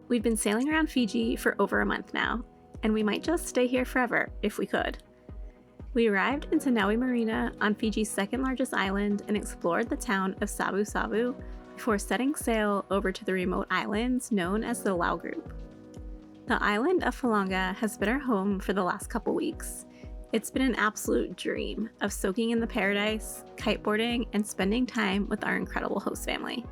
We've been sailing around Fiji for over a month now, and we might just stay here forever if we could. We arrived in Tanaui Marina on Fiji's second largest island and explored the town of Sabu Sabu before setting sail over to the remote islands known as the Lau Group. The island of Fonga has been our home for the last couple weeks. It's been an absolute dream of soaking in the paradise, kiteboarding, and spending time with our incredible host family.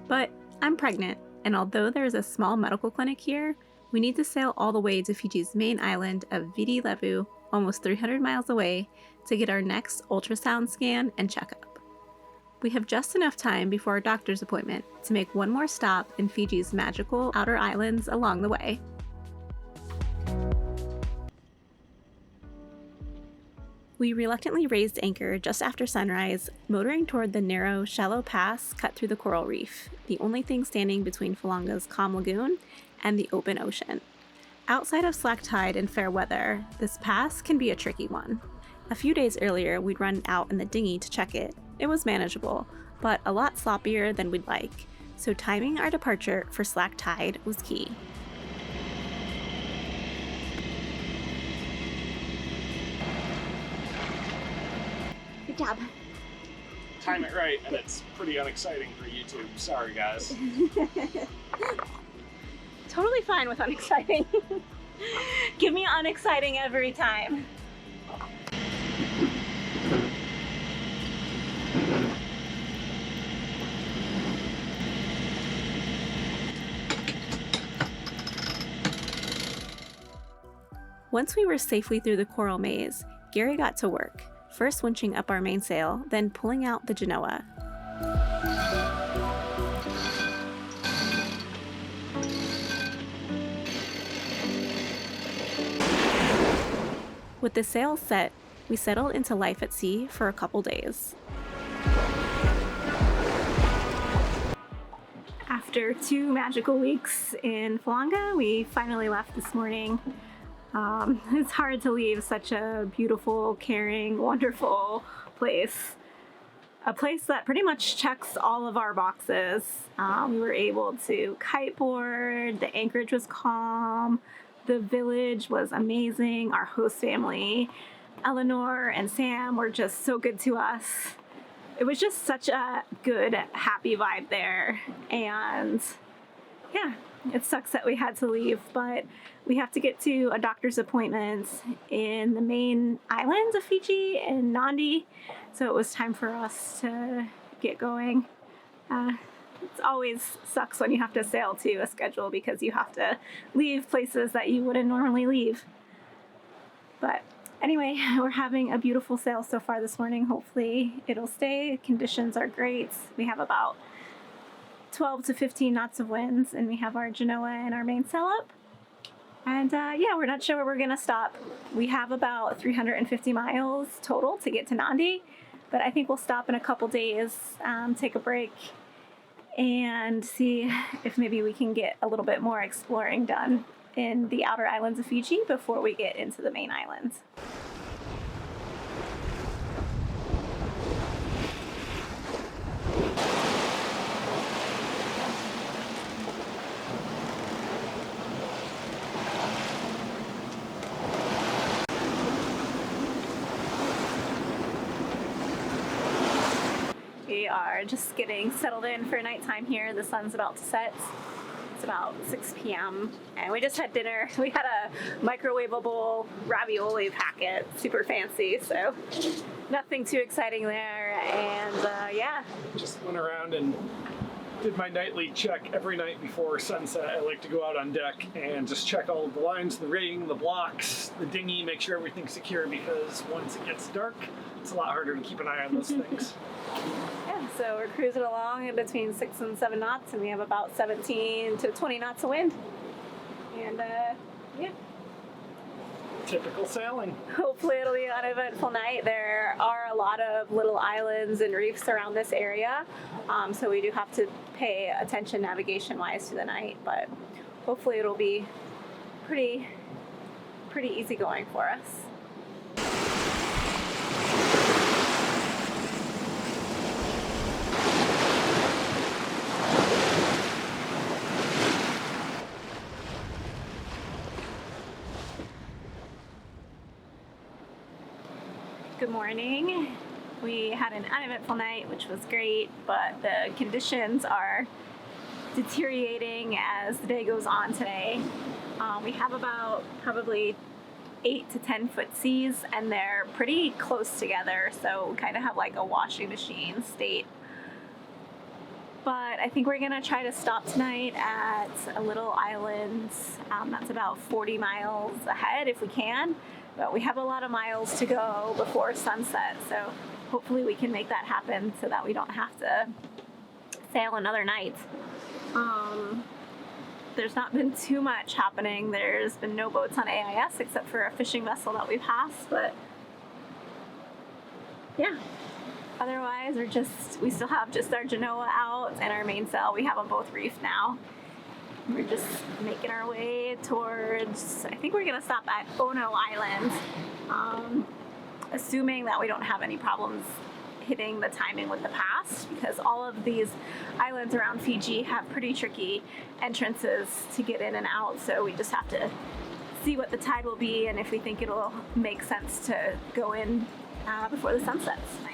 But I'm pregnant, and although there is a small medical clinic here, we need to sail all the way to Fiji's main island of Viti Levu, almost 300 miles away, to get our next ultrasound scan and checkup. We have just enough time before our doctor's appointment to make one more stop in Fiji's magical outer islands along the way. We reluctantly raised anchor just after sunrise, motoring toward the narrow, shallow pass cut through the coral reef, the only thing standing between Fonga's calm lagoon and the open ocean. Outside of slack tide and fair weather, this pass can be a tricky one. A few days earlier, we'd run out in the dinghy to check it. It was manageable, but a lot sloppier than we'd like, so timing our departure for slack tide was key. Good job. Time it right, and it's pretty unexciting for YouTube. Sorry, guys. Totally fine with unexciting. Give me unexciting every time. Once we were safely through the coral maze, Gary got to work, first winching up our mainsail, then pulling out the genoa. With the sails set, we settled into life at sea for a couple days. After 2 magical weeks in Fonga, we finally left this morning. It's hard to leave such a beautiful, caring, wonderful place. A place that pretty much checks all of our boxes. We were able to kiteboard, the anchorage was calm, the village was amazing, our host family, Eleanor and Sam, were just so good to us. It was just such a good, happy vibe there, and yeah, it sucks that we had to leave, but we have to get to a doctor's appointment in the main islands of Fiji in Nandi, so it was time for us to get going. It always sucks when you have to sail to a schedule because you have to leave places that you wouldn't normally leave. But anyway, we're having a beautiful sail so far this morning. Hopefully it'll stay. Conditions are great. We have about 12 to 15 knots of winds, and we have our genoa and our mainsail up. And yeah, we're not sure where we're gonna stop. We have about 350 miles total to get to Nandi, but I think we'll stop in a couple days, take a break, and see if maybe we can get a little bit more exploring done in the outer islands of Fiji before we get into the main islands. We are just getting settled in for nighttime here. The sun's about to set. It's about 6 p.m. and we just had dinner. We had a microwavable ravioli packet, super fancy, so nothing too exciting there. And yeah. Just went around and did my nightly check every night before sunset. I like to go out on deck and just check all of the lines, the rigging, the blocks, the dinghy, make sure everything's secure, because once it gets dark, it's a lot harder to keep an eye on those things. Yeah, so we're cruising along in between 6 and 7 knots, and we have about 17 to 20 knots of wind. And yeah. Typical sailing. Hopefully it'll be an uneventful night. There are a lot of little islands and reefs around this area, so we do have to pay attention navigation-wise to the night, but hopefully it'll be pretty easygoing for us. Good morning. We had an uneventful night, which was great, but the conditions are deteriorating as the day goes on today. We have about probably 8 to 10 foot seas, and they're pretty close together, so we kind of have like a washing machine state. But I think we're gonna try to stop tonight at a little island that's about 40 miles ahead if we can. But we have a lot of miles to go before sunset, so hopefully we can make that happen so that we don't have to sail another night. There's not been too much happening. There's been no boats on AIS except for a fishing vessel that we passed, but yeah. Otherwise, we still have just our Genoa out and our mainsail. We have them both reefed now. We're just making our way towards, I think we're gonna stop at Ono Island, assuming that we don't have any problems hitting the timing with the pass, because all of these islands around Fiji have pretty tricky entrances to get in and out, so we just have to see what the tide will be and if we think it'll make sense to go in before the sun sets tonight.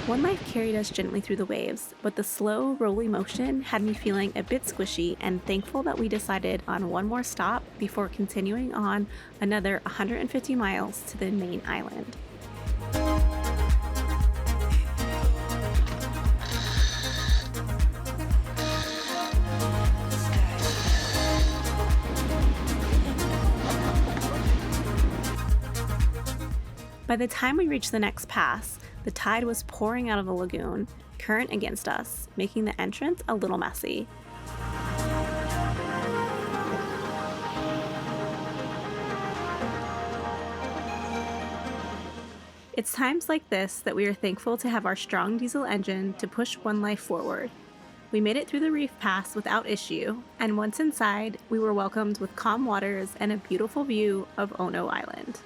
One Life carried us gently through the waves, but the slow, rolly motion had me feeling a bit squishy and thankful that we decided on one more stop before continuing on another 150 miles to the main island. By the time we reached the next pass, the tide was pouring out of the lagoon, current against us, making the entrance a little messy. It's times like this that we are thankful to have our strong diesel engine to push One Life forward. We made it through the reef pass without issue, and once inside, we were welcomed with calm waters and a beautiful view of Ono Island.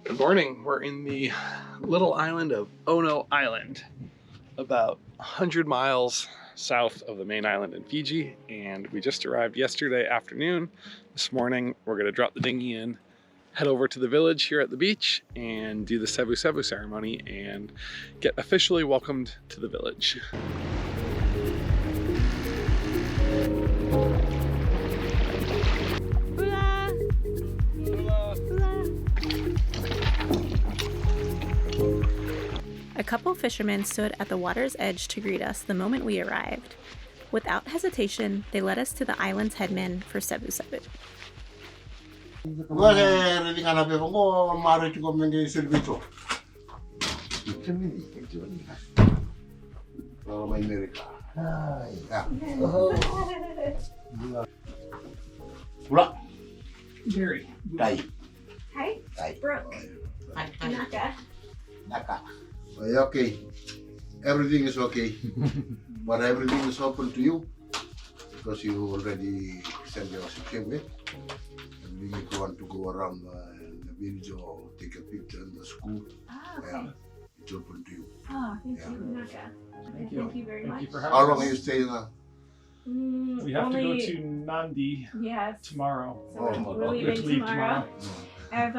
Good morning. We're in the little island of Ono Island, about 100 miles south of the main island in Fiji, and we just arrived yesterday afternoon. This morning we're going to drop the dinghy in, head over to the village here at the beach, and do the Sebu Sebu ceremony and get officially welcomed to the village. A couple fishermen stood at the water's edge to greet us the moment we arrived. Without hesitation, they led us to the island's headman for Sebu Sebu. Gary. Hi, Brooke. Naka. Naka. Okay, everything is okay, but everything is open to you because you already sent your certificate. And if you want to go around the village or take a picture in the school, Okay. it's open to you. Oh, thank you, Naka. Thank you very much. Thank you for How having long us. are you staying? We have to go to Nandi Yes. tomorrow. So we're We have to leaving leave tomorrow. I have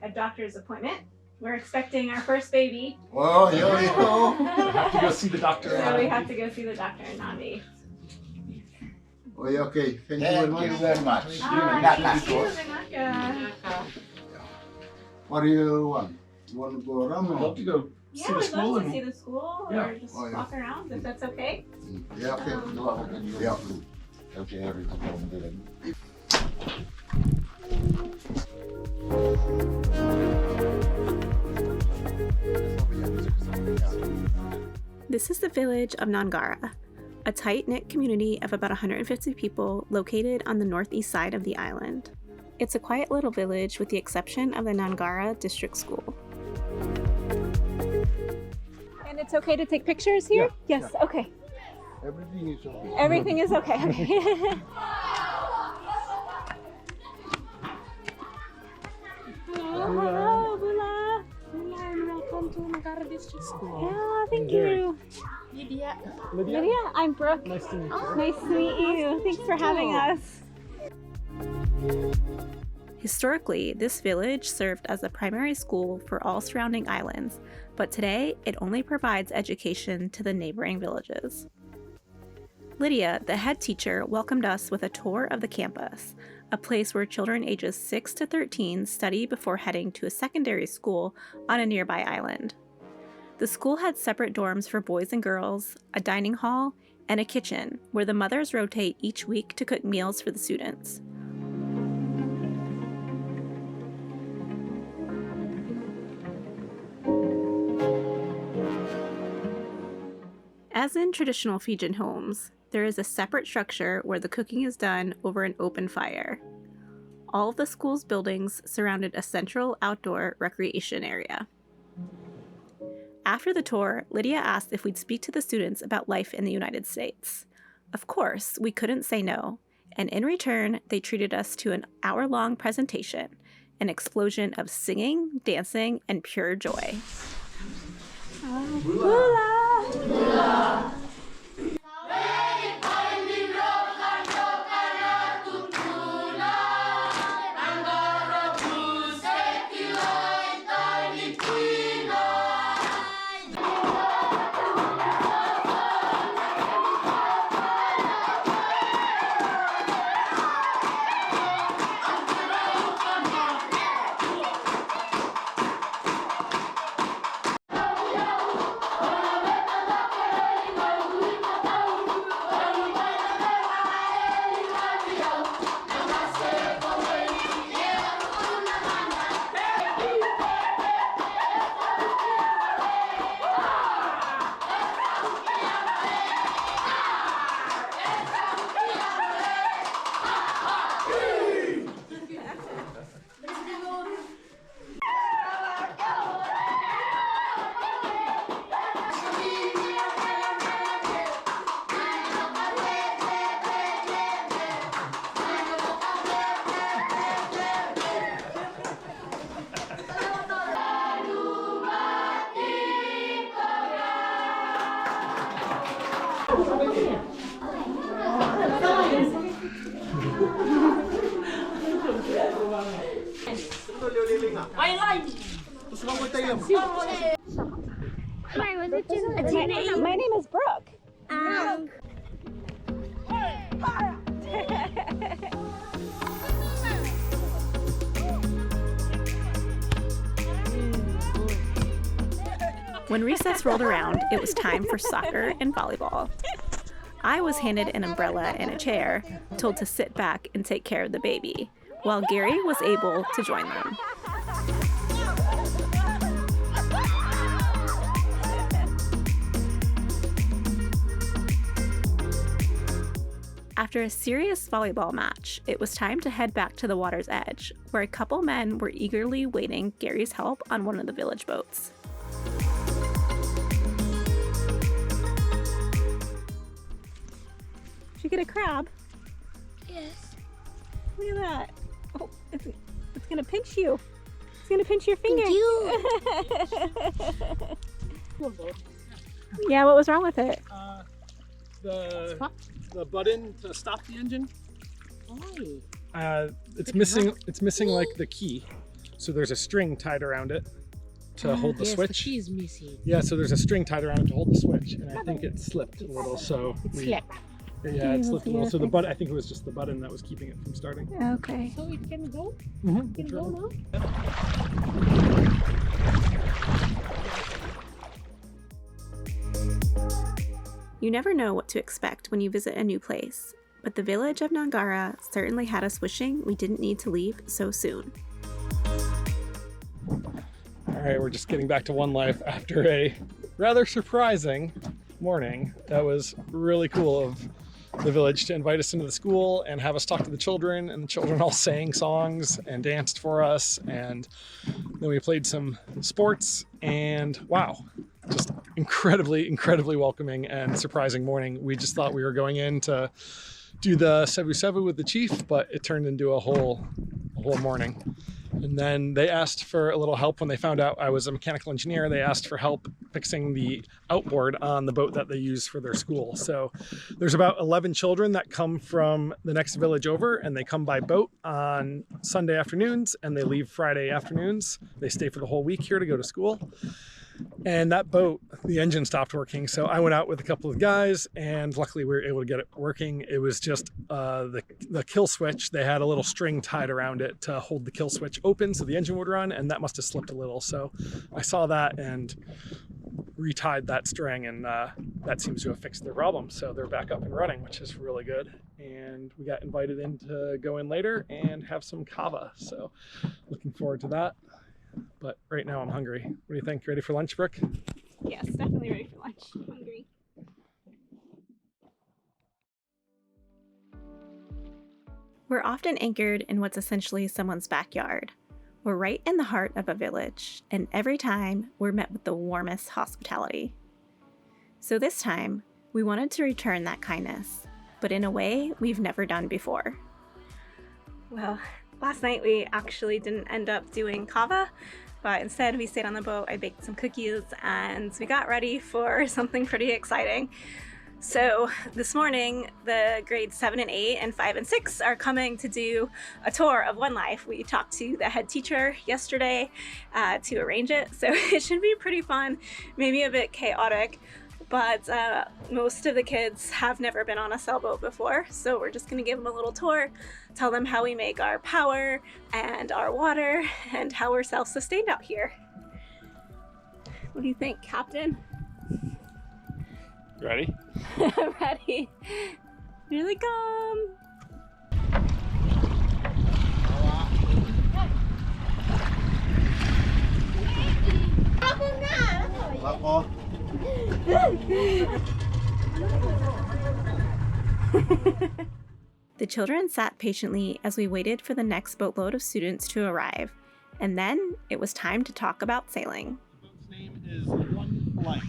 a doctor's appointment. We're expecting our first baby. Oh, yo. So have to go see the doctor. So we have to go see the doctor in Nandi. Oh, yeah, okay. Thank you very much. very much. What do you want? You want to go around? I'd love to go see the school and the school Yeah. or just Oh, yeah. walk around if that's okay. Yeah, okay. Yeah. Okay, everything from the This is the village of Nangara, a tight-knit community of about 150 people located on the northeast side of the island. It's a quiet little village with the exception of the Nangara District School. And it's okay to take pictures here? Yeah, Yes, okay. Everything is okay. Everything is okay. Okay. Hello, Bula. And welcome to Nagara District School. Yeah, thank you. Lydia. Lydia, I'm Brooke. nice to meet you. Nice to meet you. Thanks for having us. Historically, this village served as a primary school for all surrounding islands, but today it only provides education to the neighboring villages. Lydia, the head teacher, welcomed us with a tour of the campus, a place where children ages 6 to 13 study before heading to a secondary school on a nearby island. The school had separate dorms for boys and girls, a dining hall, and a kitchen where the mothers rotate each week to cook meals for the students. As in traditional Fijian homes, there is a separate structure where the cooking is done over an open fire. All of the school's buildings surrounded a central outdoor recreation area. After the tour, Lydia asked if we'd speak to the students about life in the United States. Of course, we couldn't say no, and in return, they treated us to an hour-long presentation, an explosion of singing, dancing, and pure joy. My name is Brooke. When recess rolled around, it was time for soccer and volleyball. I was handed an umbrella and a chair, told to sit back and take care of the baby, while Gary was able to join them. After a serious volleyball match, it was time to head back to the water's edge, where a couple men were eagerly waiting Gary's help on one of the village boats. Did you get a crab? Yes. Look at that. Oh, it's gonna pinch you. It's gonna pinch your finger. Yeah, what was wrong with it? The button to stop the engine. Oh. It's missing like the key. So there's a string tied around it to hold the yes, switch. The key is missing. Yeah, so there's a string tied around it to hold the switch, and I think it slipped a little. So It slipped. Yeah, it's We'll lifted a see little. if So the it's- button, I think it was just the button that was keeping it from starting. Okay. So it can go? Mm-hmm. Can go now? You never know what to expect when you visit a new place, but the village of Nangara certainly had us wishing we didn't need to leave so soon. All right, we're just getting back to One Life after a rather surprising morning. That was really cool of the village to invite us into the school and have us talk to the children, and the children all sang songs and danced for us, and then we played some sports, and wow, just incredibly welcoming and surprising morning. We just thought we were going in to do the sevu sevu with the chief, but it turned into a whole morning. And then they asked for a little help when they found out I was a mechanical engineer. They asked for help fixing the outboard on the boat that they use for their school. So there's about 11 children that come from the next village over, and they come by boat on Sunday afternoons and they leave Friday afternoons. They stay for the whole week here to go to school. And that boat, the engine stopped working. So I went out with a couple of guys, and luckily we were able to get it working. It was just the kill switch. They had a little string tied around it to hold the kill switch open so the engine would run, and that must have slipped a little. So I saw that and retied that string, and that seems to have fixed their problem. So they're back up and running, which is really good. And we got invited in to go in later and have some kava. So looking forward to that. But right now I'm hungry. What do you think? Ready for lunch, Brooke? Yes, definitely ready for lunch. I'm hungry. We're often anchored in what's essentially someone's backyard. We're right in the heart of a village, and every time we're met with the warmest hospitality. So this time, we wanted to return that kindness, but in a way we've never done before. Well, last night we actually didn't end up doing kava, but instead we stayed on the boat. I baked some cookies and we got ready for something pretty exciting. So this morning, the grades 7 and 8 and 5 and 6 are coming to do a tour of One Life. We talked to the head teacher yesterday to arrange it, so it should be pretty fun, maybe a bit chaotic. But most of the kids have never been on a sailboat before, so we're just gonna give them a little tour, tell them how we make our power and our water and how we're self-sustained out here. What do you think, Captain? Ready? Ready. Here they come. Bako. The children sat patiently as we waited for the next boatload of students to arrive, and then it was time to talk about sailing. The boat's name is One Life,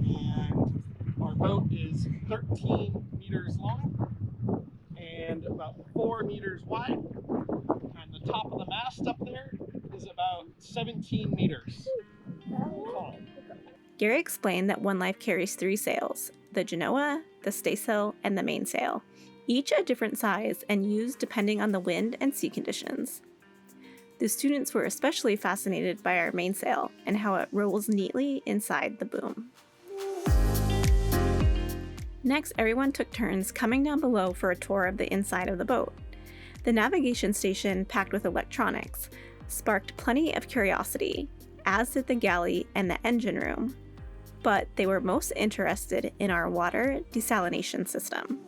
and our boat is 13 meters long and about 4 meters wide, and the top of the mast up there is about 17 meters tall. Gary explained that One Life carries 3 sails, the genoa, the staysail, and the mainsail, each a different size and used depending on the wind and sea conditions. The students were especially fascinated by our mainsail and how it rolls neatly inside the boom. Next, everyone took turns coming down below for a tour of the inside of the boat. The navigation station, packed with electronics, sparked plenty of curiosity, as did the galley and the engine room. But they were most interested in our water desalination system.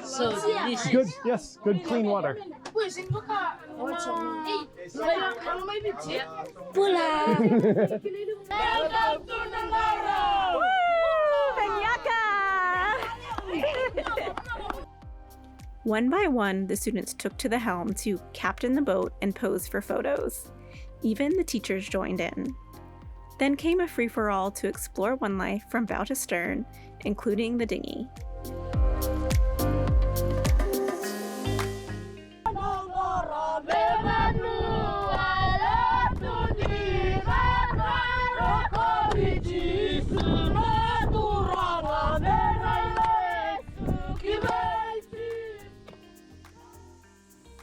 So this Good, yes, good clean water. One by one, the students took to the helm to captain the boat and pose for photos. Even the teachers joined in. Then came a free-for-all to explore One Life from bow to stern, including the dinghy.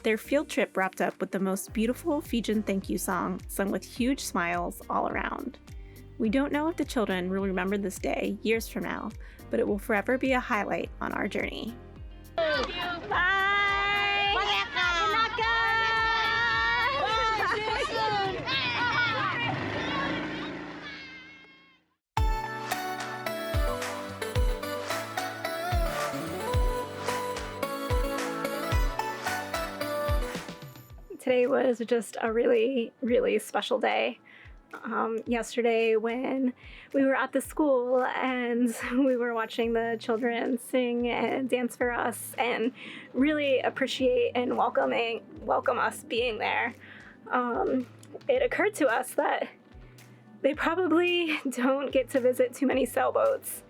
Their field trip wrapped up with the most beautiful Fijian thank you song, sung with huge smiles all around. We don't know if the children will remember this day years from now, but it will forever be a highlight on our journey. Bye! Today was just a really, really special day. Yesterday when we were at the school and we were watching the children sing and dance for us and really appreciate and welcome us being there, it occurred to us that they probably don't get to visit too many sailboats.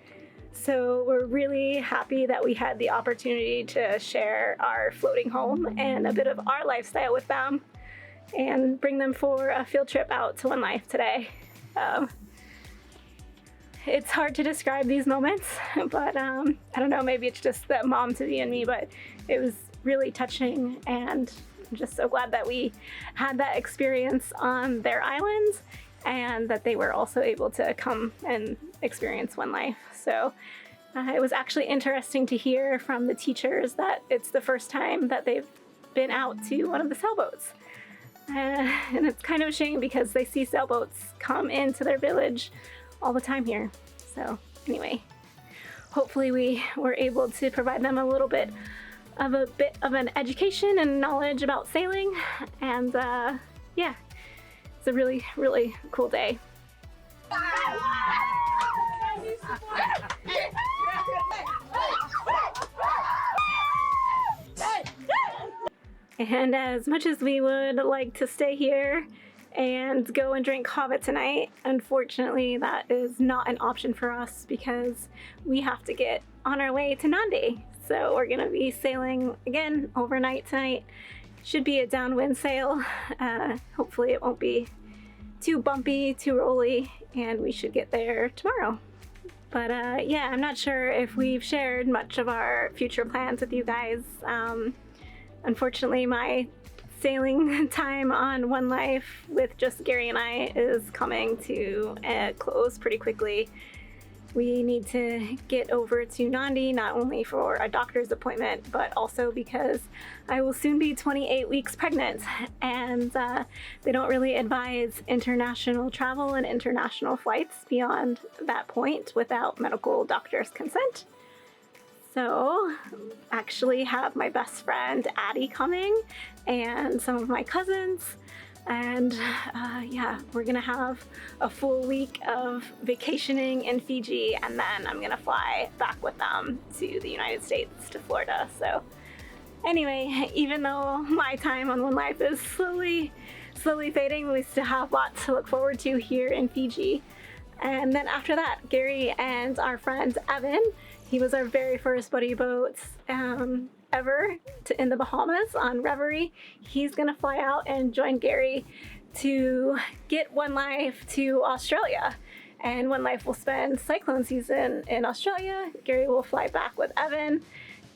So we're really happy that we had the opportunity to share our floating home and a bit of our lifestyle with them and bring them for a field trip out to One Life today. It's hard to describe these moments, but I don't know, maybe it's just the mom to be in me, but it was really touching, and I'm just so glad that we had that experience on their island and that they were also able to come and experience One Life. So it was actually interesting to hear from the teachers that it's the first time that they've been out to one of the sailboats. And it's kind of a shame because they see sailboats come into their village all the time here. So anyway, hopefully we were able to provide them a bit of an education and knowledge about sailing. And yeah, it's a really, really cool day. And as much as we would like to stay here and go and drink kava tonight, unfortunately that is not an option for us because we have to get on our way to Nandi. So we're gonna be sailing again overnight tonight. Should be a downwind sail. Hopefully it won't be too bumpy, too rolly, and we should get there tomorrow. But yeah, I'm not sure if we've shared much of our future plans with you guys. Unfortunately, my sailing time on One Life with just Gary and I is coming to a close pretty quickly. We need to get over to Nandi, not only for a doctor's appointment, but also because I will soon be 28 weeks pregnant, and they don't really advise international travel and international flights beyond that point without medical doctor's consent. So actually have my best friend Addie coming and some of my cousins, and yeah, we're gonna have a full week of vacationing in Fiji, and then I'm gonna fly back with them to the United States, to Florida. So anyway, even though my time on One Life is slowly fading, we still have lots to look forward to here in Fiji. And then after that, Gary and our friend Evan, he was our very first buddy boat ever in the Bahamas on Reverie. He's gonna fly out and join Gary to get One Life to Australia. And One Life will spend cyclone season in Australia. Gary will fly back with Evan,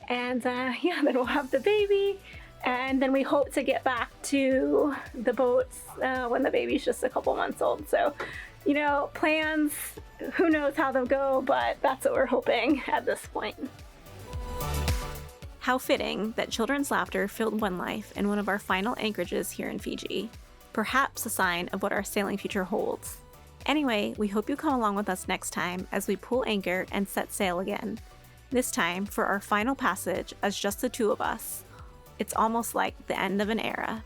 and yeah, then we'll have the baby. And then we hope to get back to the boats when the baby's just a couple months old. So, you know, plans, who knows how they'll go, but that's what we're hoping at this point. How fitting that children's laughter filled One Life in one of our final anchorages here in Fiji. Perhaps a sign of what our sailing future holds. Anyway, we hope you come along with us next time as we pull anchor and set sail again. This time for our final passage as just the two of us. It's almost like the end of an era.